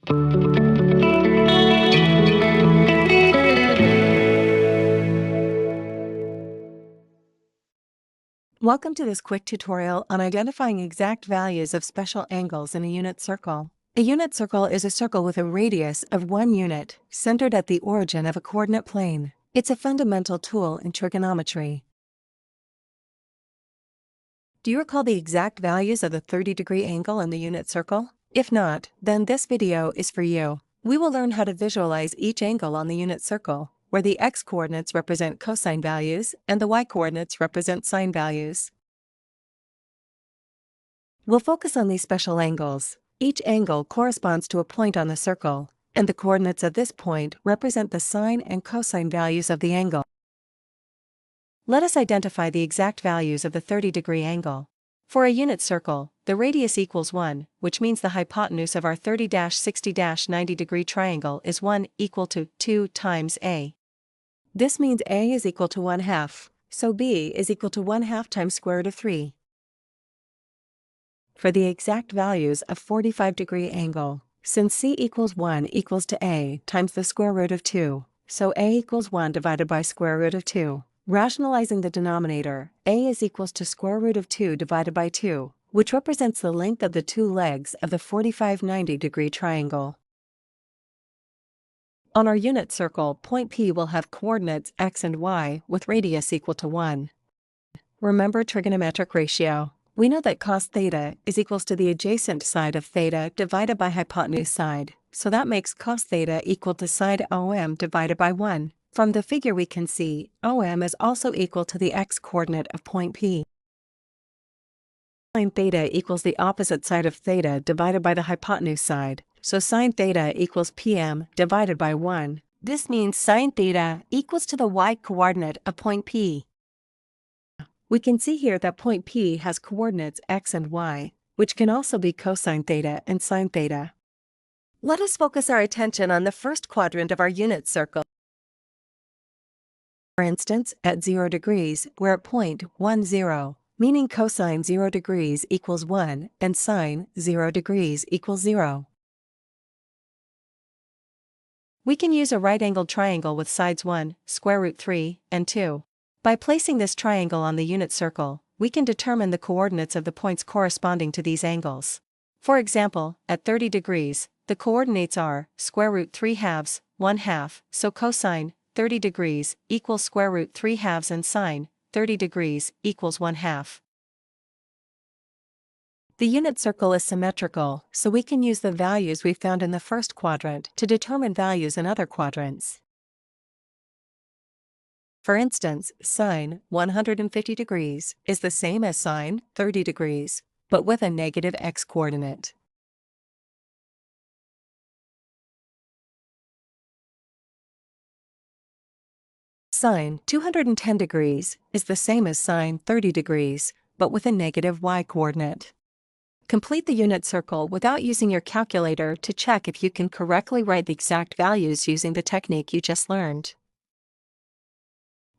Welcome to this quick tutorial on identifying exact values of special angles in a unit circle. A unit circle is a circle with a radius of 1 unit, centered at the origin of a coordinate plane. It's a fundamental tool in trigonometry. Do you recall the exact values of the 30-degree angle in the unit circle? If not, then this video is for you. We will learn how to visualize each angle on the unit circle, where the x-coordinates represent cosine values and the y-coordinates represent sine values. We'll focus on these special angles. Each angle corresponds to a point on the circle, and the coordinates of this point represent the sine and cosine values of the angle. Let us identify the exact values of the 30-degree angle. For a unit circle, the radius equals 1, which means the hypotenuse of our 30-60-90-degree triangle is 1 equal to 2 times a. This means a is equal to 1/2, so b is equal to 1/2 times square root of 3. For the exact values of 45-degree angle, since c equals 1 equals to a times the square root of 2, so a equals 1 divided by square root of 2. Rationalizing the denominator, a is equals to square root of 2 divided by 2, which represents the length of the two legs of the 45-90-degree triangle. On our unit circle, point P will have coordinates x and y with radius equal to 1. Remember trigonometric ratio. We know that cos theta is equals to the adjacent side of theta divided by hypotenuse side, so that makes cos theta equal to side OM divided by 1. From the figure we can see, OM is also equal to the x-coordinate of point P. Sine theta equals the opposite side of theta divided by the hypotenuse side, so sine theta equals PM divided by 1. This means sine theta equals to the y-coordinate of point P. We can see here that point P has coordinates x and y, which can also be cosine theta and sine theta. Let us focus our attention on the first quadrant of our unit circle. For instance, at 0 degrees, we're at point 1, 0, meaning cosine 0 degrees equals 1 and sine 0 degrees equals 0. We can use a right-angled triangle with sides 1, square root 3, and 2. By placing this triangle on the unit circle, we can determine the coordinates of the points corresponding to these angles. For example, at 30 degrees, the coordinates are square root 3/2, 1/2, so cosine 30 degrees equals square root 3/2 and sine 30 degrees equals 1/2. The unit circle is symmetrical, so we can use the values we found in the first quadrant to determine values in other quadrants. For instance, sine 150 degrees is the same as sine 30 degrees, but with a negative x-coordinate. Sine 210 degrees is the same as sine 30 degrees, but with a negative y-coordinate. Complete the unit circle without using your calculator to check if you can correctly write the exact values using the technique you just learned.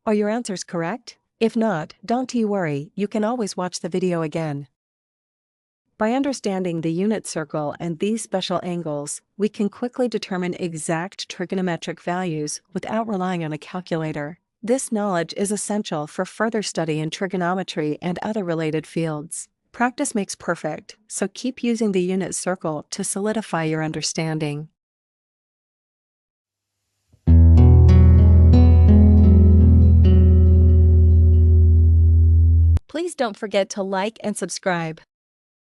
Are your answers correct? If not, don't you worry, you can always watch the video again. By understanding the unit circle and these special angles, we can quickly determine exact trigonometric values without relying on a calculator. This knowledge is essential for further study in trigonometry and other related fields. Practice makes perfect, so keep using the unit circle to solidify your understanding. Please don't forget to like and subscribe.